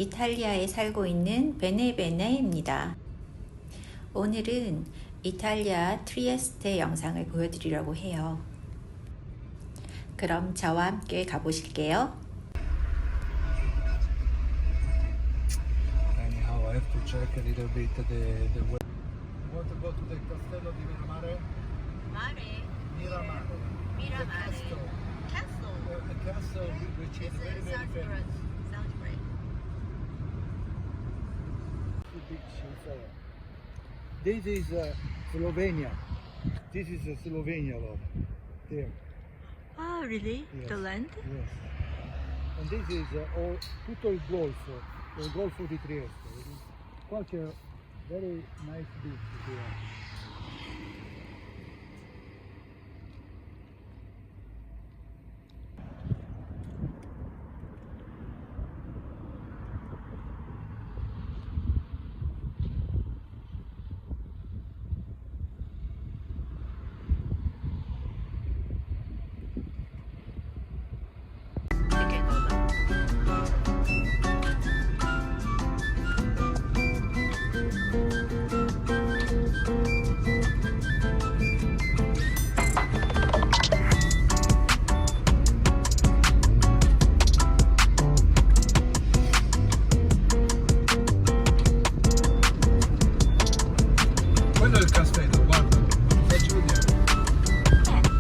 이탈리아에 살고 있는 베네베네입니다. 오늘은 이탈리아 트리에스테 영상을 보여드리려고 해요. 그럼 저와 함께 가보실게요. Anyhow, I have to check a little bit the way. You want to go to the Castello di Miramare? Mare? Miramare. Miramare. The Castle. the castle which is very, very Sounds famous. great. Sounds great. The big fair. This is Slovenia. This is Slovenia, Lord. There. Ah, really? Yes. The land? Yes. And this is tutto il Golfo di Trieste. Qua c'è very nice beach here. Quello è il castello, guarda, faccio vedere. Guarda.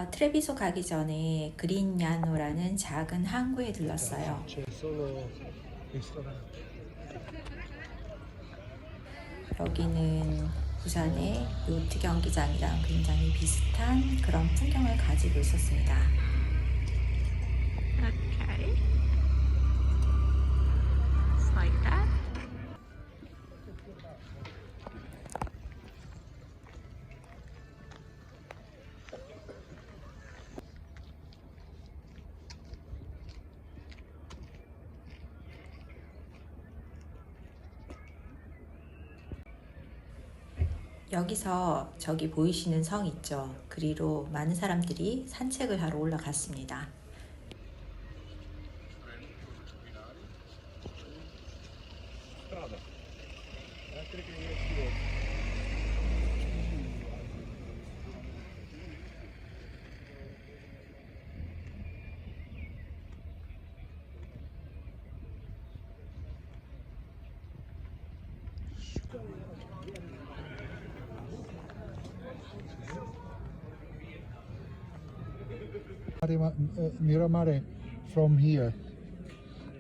트레비소 가기 전에 그린야노라는 작은 항구에 들렀어요. C'è solo ristorante. 여기는 부산의 요트 경기장이랑 굉장히 비슷한 그런 풍경을 가지고 있었습니다. Okay. It's like that. 여기서 저기 보이시는 성 있죠? 그리로 많은 사람들이 산책을 하러 올라갔습니다. Miramare from here,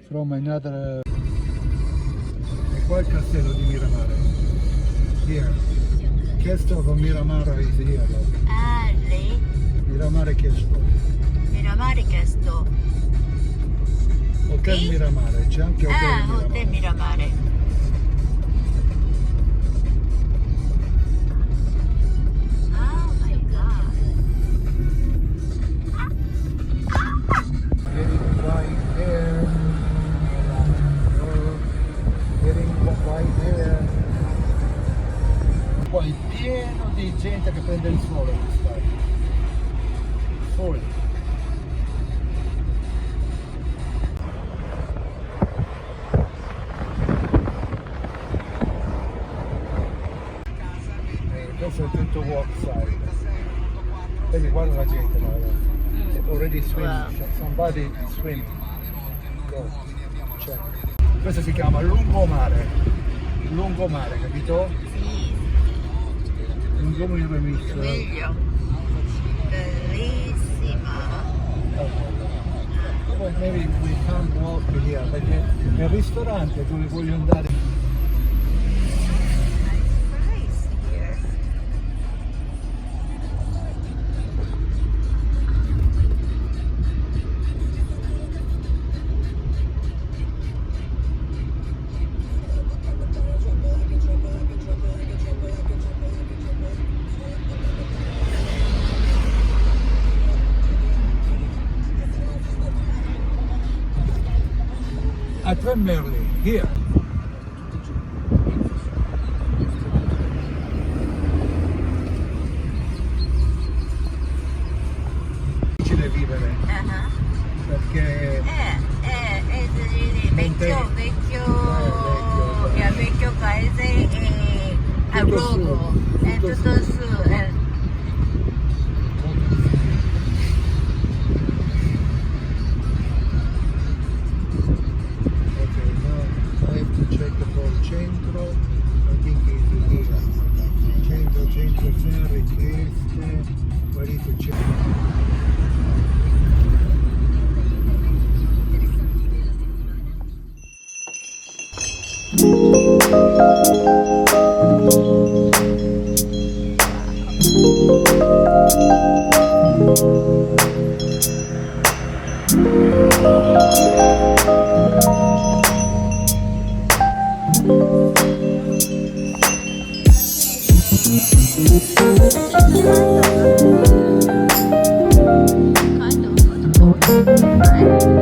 from another. E qua il castello di Miramare. Here. Castle of Miramare is here. Ah, really? Miramare Castle. Miramare che è sto. Hotel Qui? Miramare, c'è anche Hotel Ah, Miramare. Hotel Miramare. Oh my god. Getting white hair. Getting white hair. Qua è pieno di gente che prende il sole quest'anno. Sole. Questo è tutto walk side. Vedi, guarda la gente, already swimming. Wow. Somebody is swimming. Go. Check. Questo si chiama lungomare. Lungomare, capito? Sì, Lungomare means meglio. Bellissima. Well, maybe we can't walk here, perché nel ristorante dove voglio andare. Nice price here. At Merli, here. Difficile vivere Ah, perché really vecchio, vecchio. vecchio paese e a Tutto rogo, su, è tutto tutto su. Okay, now I have to check for centro. I think it's here. Centro, ferry, este. Where is the centro? Kind of football, right?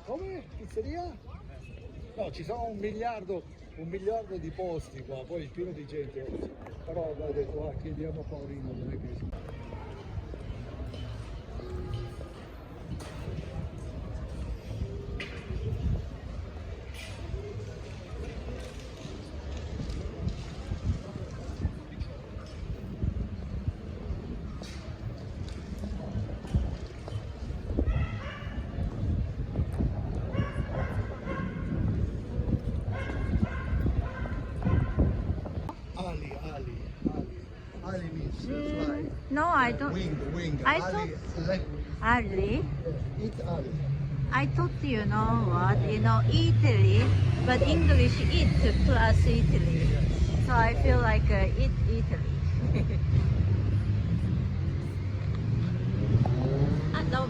Come? Pizzeria? No, ci sono un miliardo di posti qua, poi è pieno di gente oggi. Però ho detto, chiediamo a Paolino, non è che... Ali means fly. No, I don't. Wing. I Ali, leg. Ali. Eat Ali. I thought you know what, Italy, but English eat plus Italy. So I feel like eat Italy. Ah, no.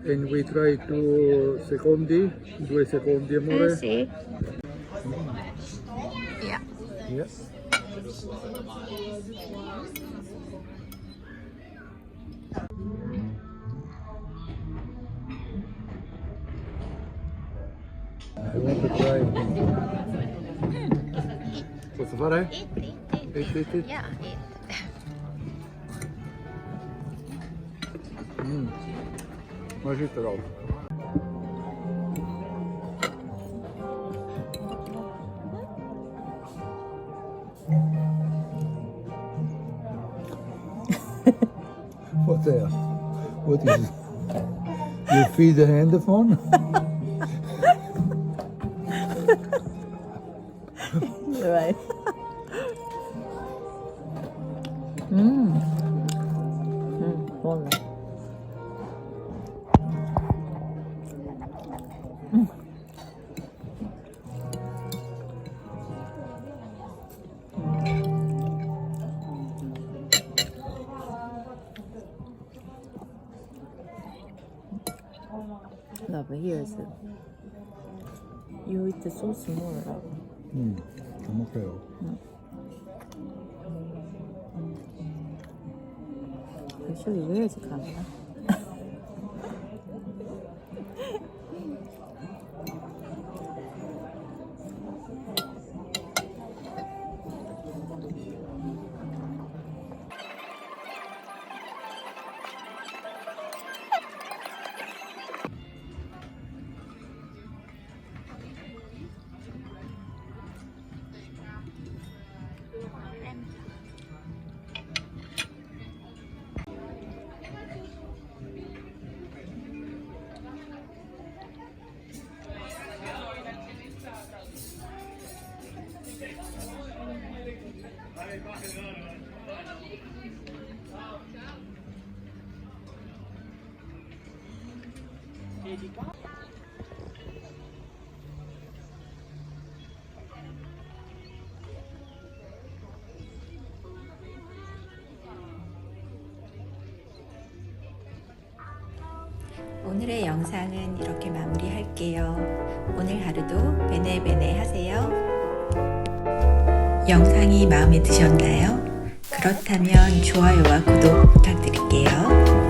And we try 2 secondi, 2 secondi amore. See? Yeah. Yes. I want to try. Posso fare? Eat. Yeah, eat. 맛있더라고. What's that? What is it? You feed the handophone? Right. Well, no, but here's it. You eat the sauce more. 잘 먹어요. Actually, where is the camera? 오늘의 영상은 이렇게 마무리할게요. 오늘 하루도 베네베네 하세요. 영상이 마음에 드셨나요? 그렇다면 좋아요와 구독 부탁드릴게요.